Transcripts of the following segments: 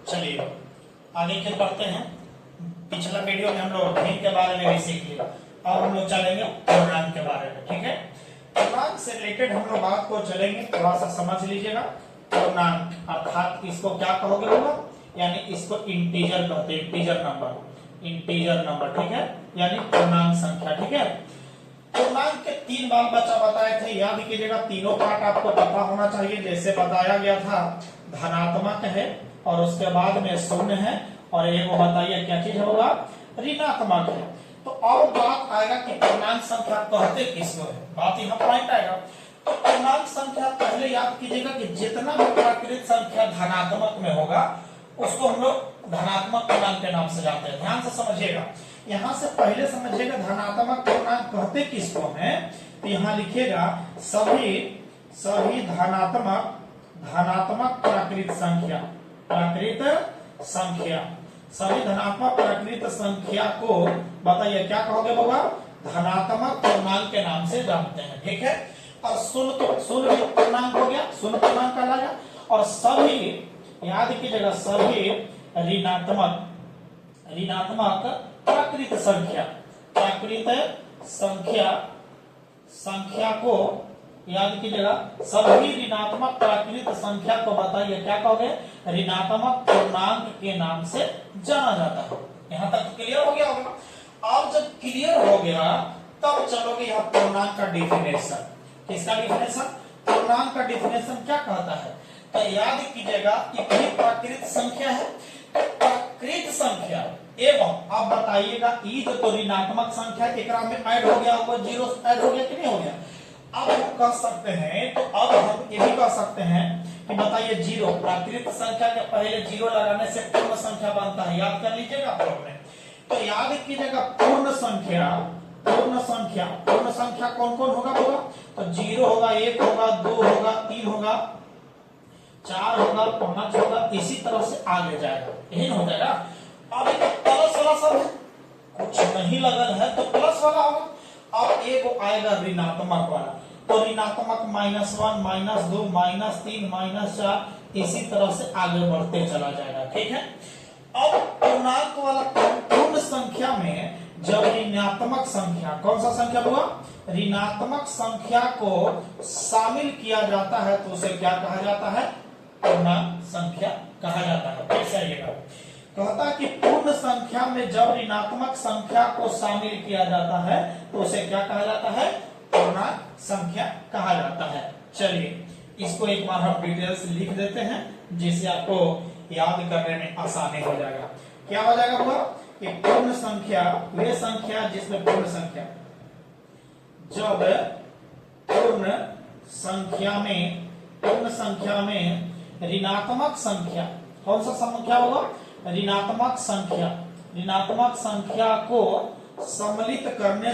चलिए आगे क्या पढ़ते हैं। पिछला वीडियो में हम लोग भिन्न के बारे में भी सीख लिया। अब हम लोग चलेंगे पूर्णांक के बारे में। ठीक है, पूर्णांक से रिलेटेड हम लोग बात को चलेंगे, थोड़ा सा समझ लीजिएगा। पूर्णांक अर्थात इसको क्या कहोगे होगा, यानी इसको इंटीजर कहते हैं, इंटीजर नंबर। ठीक है, यानी पूर्णांक संख्या। ठीक है, पूर्णांक के तीन बाल बच्चा बताए थे, याद कीजिएगा। तीनों पार्ट आपको पता होना चाहिए। जैसे बताया गया था धनात्मक है और उसके बाद में शून्य है, और एक वो बताइए क्या चीज होगा, ऋणात्मक है। तो अब बात आएगा कि पूर्णांक संख्या कहते किसको है, बात यहाँ पॉइंट आएगा। तो पूर्णांक संख्या पहले याद कीजिएगा कि जितना भी प्राकृत संख्या धनात्मक में होगा उसको हम लोग धनात्मक पूर्णांक के नाम से जानते हैं। ध्यान से समझिएगा, यहां से पहले समझिएगा धनात्मक पूर्णांक कहते किसको है। तो यहाँ लिखिएगा सभी धनात्मक प्राकृत संख्या, सभी धनात्मक प्राकृत संख्या को बताइए क्या कहोगे बाबा, धनात्मक पूर्णांक के नाम से जानते हैं। ठीक है, और शून्य पूर्णांक हो गया, शून्य पूर्णांक कहलाएगा। और सभी याद कीजिएगा, सभी ऋणात्मक प्राकृत संख्या को याद कीजिएगा, सभी ऋणात्मक प्राकृत संख्या को बताइए क्या कहोगे, ऋणात्मक पूर्णांक के नाम से जाना जाता है। यहां तक क्लियर हो गया होगा। अब जब क्लियर हो गया तब चलोगे यहाँ पूर्णांक का डिफिनेशन। किसका डिफिनेशन, पूर्णांक का डिफिनेशन क्या कहता है। तो याद कीजिएगा इतनी प्राकृत संख्या है, प्राकृत संख्या एवं अब बताइएगा ई तो ऋणात्मक संख्या एकरा में ऐड हो गया होगा, जीरो ऐड हो गया कि नहीं हो गया। अब हम कह सकते हैं, तो अब हम ये भी कह सकते हैं कि बताइए जीरो, प्राकृत संख्या के पहले जीरो लगाने से पूर्ण संख्या बनता है, याद कर लीजिएगा प्रॉब्लम। तो याद कीजिएगा पूर्ण संख्या कौन कौन होगा बोला, तो जीरो होगा, एक होगा, दो होगा, तीन होगा, चार होगा, पांच होगा, इसी तरह से आगे जाएगा, यही हो जाएगा। अब प्लस वाला सब है, कुछ नहीं लगल है तो प्लस वाला होगा। अब एक आएगा ऋणात्मक वाला, तो ऋणात्मक -1, -2, -3, -4, इसी तरह से आगे बढ़ते चला जाएगा। ठीक है, अब पूर्णांक वाला पूर्ण संख्या में जब ऋणात्मक संख्या, कौन सा संख्या हुआ, ऋणात्मक संख्या को शामिल किया जाता है तो उसे क्या कहा जाता है, पूर्णांक संख्या कहा जाता है। कैसे आइएगा, कहता है कि पूर्ण संख्या में जब ऋणात्मक संख्या को शामिल किया जाता है तो उसे क्या कहा जाता है, पूर्णांक संख्या कहा जाता है। चलिए इसको एक बार हम डिटेल्स लिख देते हैं जिससे आपको याद करने में आसानी हो जाएगा। क्या हो जाएगा हुआ कि पूर्ण संख्या वे संख्या जिसमें पूर्ण संख्या, जब पूर्ण संख्या में ऋणात्मक संख्या, कौन सा संख्या होगा, ऋणात्मक संख्या को सम्मिलित करने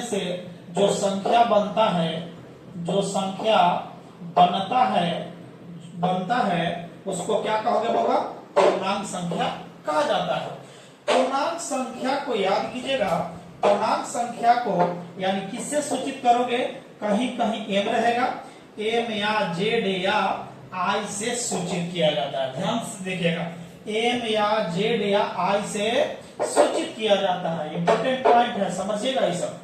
से जो संख्या बनता है उसको क्या कहोगे बाबा, पूर्णांक संख्या कहा जाता है। पूर्णांक संख्या को याद कीजिएगा, पूर्णांक संख्या को यानी किससे सूचित करोगे, कहीं कहीं एम रहेगा, एम या जेड या आई से सूचित किया जाता है। ध्यान से देखिएगा, एम या जेड या आई से सूचित किया जाता है, इंपॉर्टेंट पॉइंट है, समझिएगा ये सब।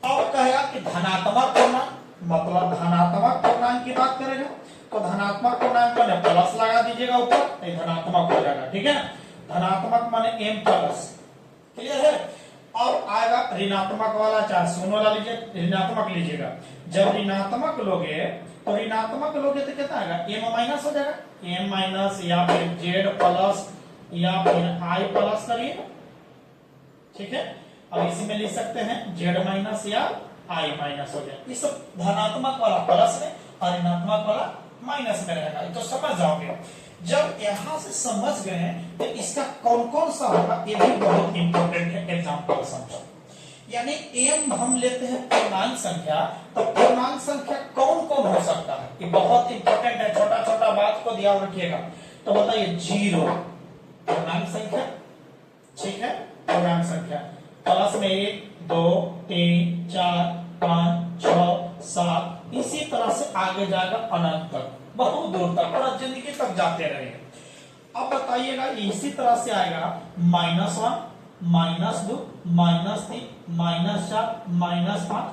अब कहेगा कि धनात्मक पूर्णांक, मतलब धनात्मक पूर्णांक की बात करेगा तो धनात्मक पूर्णांक माने प्लस लगा दीजिएगा ऊपर, तो धनात्मक हो जाएगा। ठीक है, धनात्मक माने m प्लस, क्लियर है। अब आएगा ऋणात्मक वाला, चाहे शून्य वाला लीजिए, ऋणात्मक लीजिएगा। जब ऋणात्मक लोगे तो कितना आएगा, m माइनस हो जाएगा, m माइनस या फिर z प्लस या फिर i प्लस करिए। ठीक है, अब इसी में लिख सकते हैं z माइनस या i माइनस हो जाए। ये सब धनात्मक वाला प्लस में और ऋणात्मक वाला माइनस में रहेगा, तो समझ जाओगे। जब यहां से समझ गए तो इसका कौन कौन सा होगा ये भी बहुत इंपॉर्टेंट है, एग्जांपल समझो। यानी m हम लेते हैं पूर्णांक संख्या, तो पूर्णांक संख्या कौन कौन हो सकता है, ये बहुत इंपॉर्टेंट है, छोटा छोटा बात को ध्यान रखिएगा। तो बताइए जीरो पूर्णांक संख्या, ठीक है, पूर्णांक संख्या प्लस में 1, 2, 3, 4, 5, 6, 7, इसी तरह से आगे जाएगा अनंत तक, बहुत दूर तक, पूरा जिंदगी तक जाते रहेंगे। अब बताइएगा इसी तरह से आएगा -1, -2, -3, -4, -5।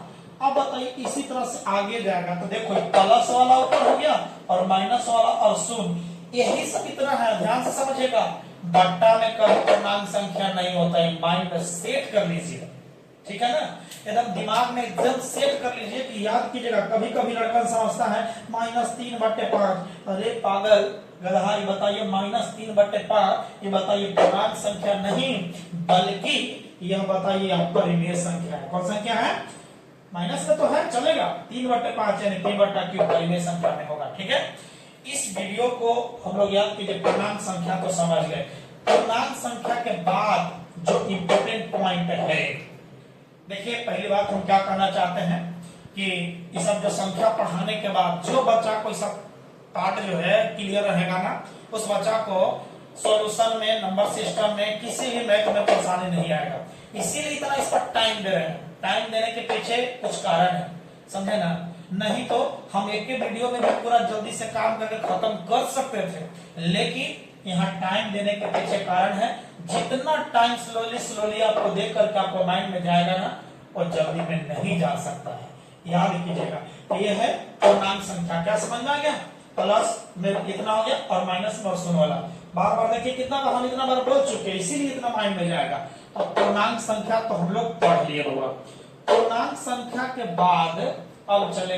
अब बताइए इसी तरह से आगे जाएगा तो देखो प्लस वाला ऊपर हो गया और माइनस वाला और शून्य, यही सब इतना है, ध्यान से समझिएगा। बट्टा में कभी पूर्णांक संख्या नहीं होता है, माइंड में सेट कर लीजिए, ठीक है ना, एकदम दिमाग में एकदम सेट कर लीजिए कि याद कीजिएगा। कभी कभी लड़का समझता है -3/5, अरे पागल गधा, ये बताइए -3/5 ये बताइए पूर्णांक संख्या नहीं बल्कि यह बताइए आपका परिमेय संख्या है। कौन संख्या है? माइनस में तो है, चलेगा, 3/5 यानी 3/3 परिमेय संख्या में होगा, ठीक है। इस वीडियो को हम लोग याद कीजिए, पूर्णांक संख्या को समझ गए। पूर्णांक संख्या के बाद जो इंपोर्टेंट पॉइंट है, देखिए पहली बात हम क्या कहना चाहते हैं कि ये सब जो संख्या पढ़ाने के बाद जो बच्चा को सब पार्ट जो है क्लियर रहेगा ना, उस बच्चा को सॉल्यूशन में, नंबर सिस्टम में, किसी भी मैथ में परेशानी नहीं आएगा। इसीलिए इतना इस पर टाइम दे रहे हैं। टाइम देने के पीछे कुछ कारण है, समझे ना, नहीं तो हम एक वीडियो में भी पूरा जल्दी से काम करके खत्म कर सकते थे, लेकिन यहाँ टाइम देने के पीछे कारण है। जितना टाइम स्लोली आपको देख करके आपको माइंड में जाएगा ना, वो जल्दी में नहीं जा सकता है, याद कीजिएगा। तो ये है पूर्णांक संख्या, क्या समझ में आ गया? प्लस में इतना हो गया और माइनस में और शून्य वाला। बार बार देखिए कितना बार हम इतना बार बोल चुके हैं, इसीलिए इतना माइंड में जाएगा। अब पूर्णांक संख्या तो हम लोग पढ़ लिए होगा। पूर्णांक संख्या के बाद अब चले